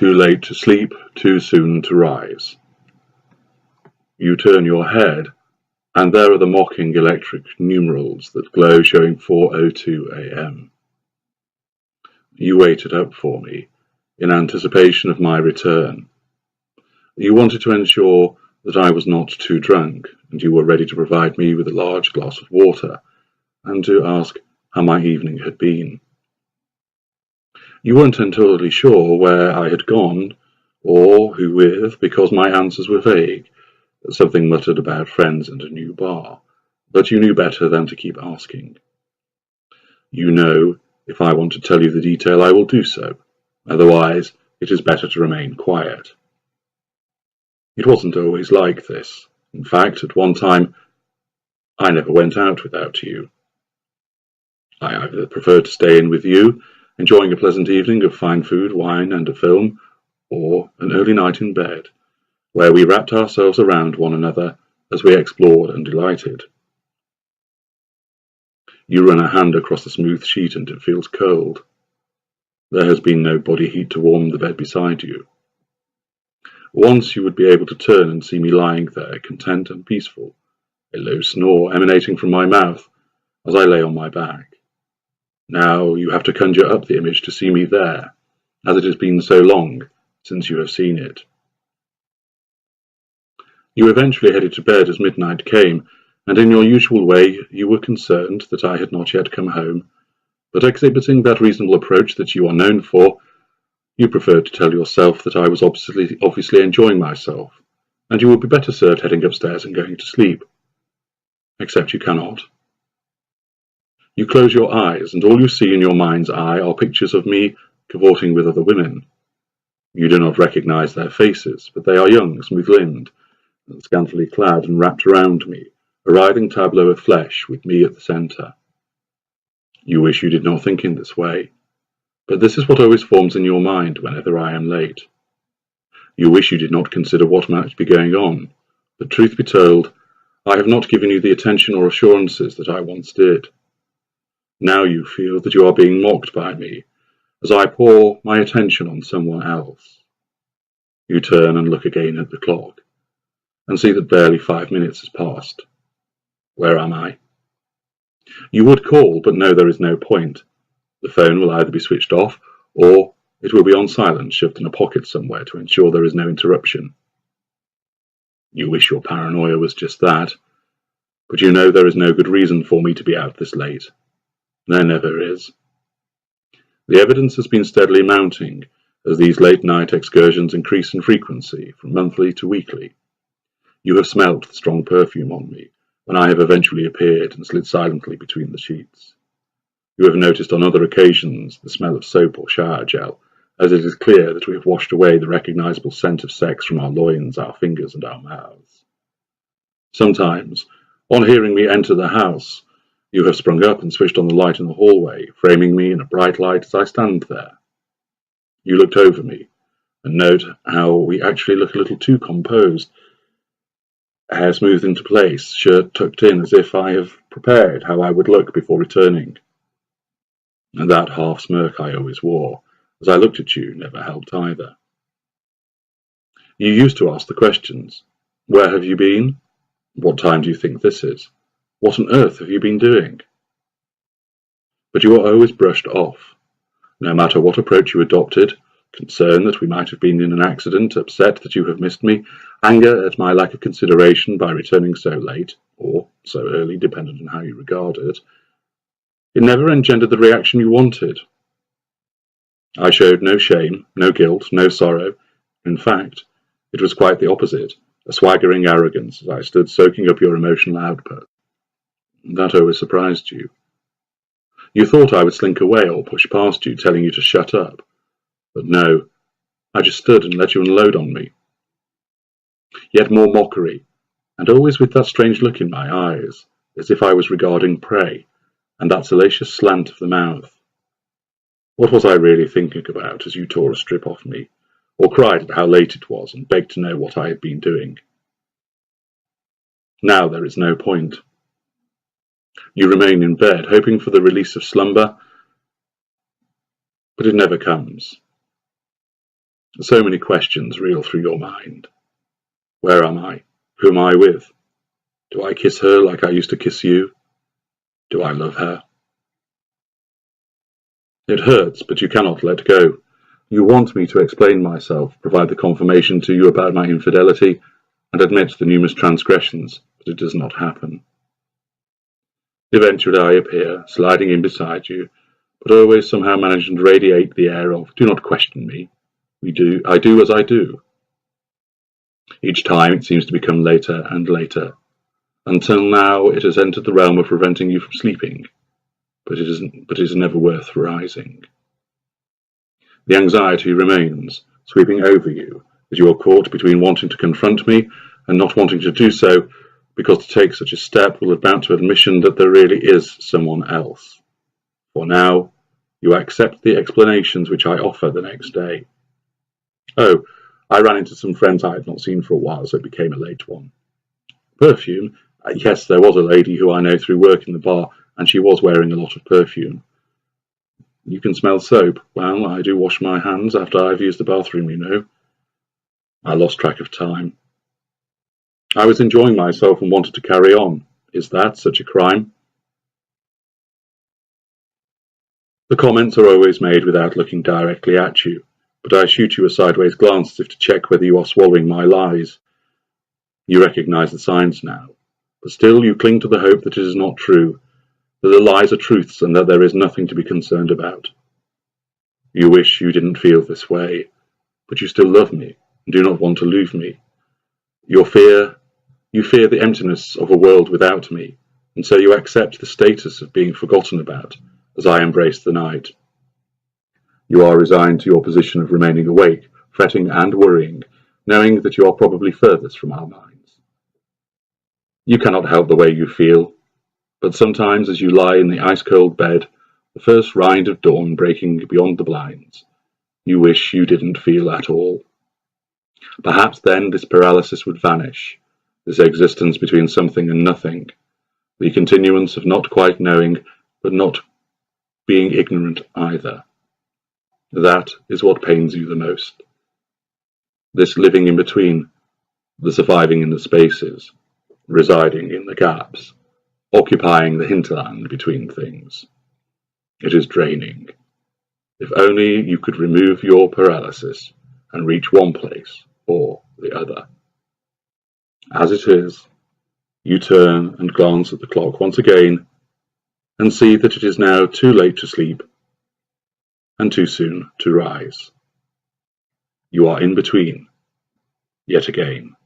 Too late to sleep, too soon to rise. You turn your head, and there are the mocking electric numerals that glow showing 4:02 a.m. You waited up for me, in anticipation of my return. You wanted to ensure that I was not too drunk, and you were ready to provide me with a large glass of water, and to ask how my evening had been. You weren't entirely sure where I had gone, or who with, because my answers were vague, something muttered about friends and a new bar, but you knew better than to keep asking. You know, if I want to tell you the detail, I will do so. Otherwise, it is better to remain quiet. It wasn't always like this. In fact, at one time, I never went out without you. I either preferred to stay in with you, enjoying a pleasant evening of fine food, wine, and a film, or an early night in bed, where we wrapped ourselves around one another as we explored and delighted. You run a hand across the smooth sheet and it feels cold. There has been no body heat to warm the bed beside you. Once you would be able to turn and see me lying there, content and peaceful, a low snore emanating from my mouth as I lay on my back. Now you have to conjure up the image to see me there, as it has been so long since you have seen it. You eventually headed to bed as midnight came, and in your usual way you were concerned that I had not yet come home, but exhibiting that reasonable approach that you are known for, you preferred to tell yourself that I was obviously enjoying myself, and you would be better served heading upstairs and going to sleep. Except you cannot. You close your eyes, and all you see in your mind's eye are pictures of me cavorting with other women. You do not recognize their faces, but they are young, smooth-limbed, and scantily clad and wrapped around me, a writhing tableau of flesh with me at the centre. You wish you did not think in this way, but this is what always forms in your mind whenever I am late. You wish you did not consider what might be going on, but truth be told, I have not given you the attention or assurances that I once did. Now you feel that you are being mocked by me, as I pour my attention on someone else. You turn and look again at the clock, and see that barely 5 minutes has passed. Where am I? You would call, but no, there is no point. The phone will either be switched off, or it will be on silent, shoved in a pocket somewhere to ensure there is no interruption. You wish your paranoia was just that, but you know there is no good reason for me to be out this late. There never is. The evidence has been steadily mounting as these late-night excursions increase in frequency from monthly to weekly. You have smelt the strong perfume on me when I have eventually appeared and slid silently between the sheets. You have noticed on other occasions the smell of soap or shower gel, as it is clear that we have washed away the recognizable scent of sex from our loins, our fingers, and our mouths. Sometimes, on hearing me enter the house, you have sprung up and switched on the light in the hallway, framing me in a bright light as I stand there. You looked over me, and note how we actually look a little too composed, hair smoothed into place, shirt tucked in as if I have prepared how I would look before returning. And that half smirk I always wore, as I looked at you, never helped either. You used to ask the questions. Where have you been? What time do you think this is? What on earth have you been doing? But you were always brushed off. No matter what approach you adopted, concern that we might have been in an accident, upset that you have missed me, anger at my lack of consideration by returning so late, or so early, dependent on how you regard it, it never engendered the reaction you wanted. I showed no shame, no guilt, no sorrow. In fact, it was quite the opposite, a swaggering arrogance as I stood soaking up your emotional output. That always surprised you. You thought I would slink away or push past you, telling you to shut up. But no, I just stood and let you unload on me. Yet more mockery, and always with that strange look in my eyes, as if I was regarding prey, and that salacious slant of the mouth. What was I really thinking about as you tore a strip off me, or cried at how late it was and begged to know what I had been doing? Now there is no point. You remain in bed, hoping for the release of slumber, but it never comes. So many questions reel through your mind. Where am I? Who am I with? Do I kiss her like I used to kiss you? Do I love her? It hurts, but you cannot let go. You want me to explain myself, provide the confirmation to you about my infidelity, and admit the numerous transgressions, but it does not happen. Eventually I appear, sliding in beside you, but always somehow managing to radiate the air of, do not question me. I do as I do. Each time it seems to become later and later, until now it has entered the realm of preventing you from sleeping, but it is never worth rising. The anxiety remains, sweeping over you, as you are caught between wanting to confront me and not wanting to do so, because to take such a step will amount to admission that there really is someone else. For now, you accept the explanations which I offer the next day. Oh, I ran into some friends I had not seen for a while, so it became a late one. Perfume? Yes, there was a lady who I know through work in the bar, and she was wearing a lot of perfume. You can smell soap. Well, I do wash my hands after I've used the bathroom, you know. I lost track of time. I was enjoying myself and wanted to carry on. Is that such a crime? The comments are always made without looking directly at you, but I shoot you a sideways glance as if to check whether you are swallowing my lies. You recognize the signs now, but still you cling to the hope that it is not true, that the lies are truths and that there is nothing to be concerned about. You wish you didn't feel this way, but you still love me and do not want to lose me. You fear the emptiness of a world without me, and so you accept the status of being forgotten about as I embrace the night. You are resigned to your position of remaining awake, fretting and worrying, knowing that you are probably furthest from our minds. You cannot help the way you feel, but sometimes as you lie in the ice-cold bed, the first rind of dawn breaking beyond the blinds, you wish you didn't feel at all. Perhaps then this paralysis would vanish, this existence between something and nothing, the continuance of not quite knowing, but not being ignorant either. That is what pains you the most. This living in between, the surviving in the spaces, residing in the gaps, occupying the hinterland between things. It is draining. If only you could remove your paralysis and reach one place or the other. As it is, you turn and glance at the clock once again and see that it is now too late to sleep and too soon to rise. You are in between, yet again.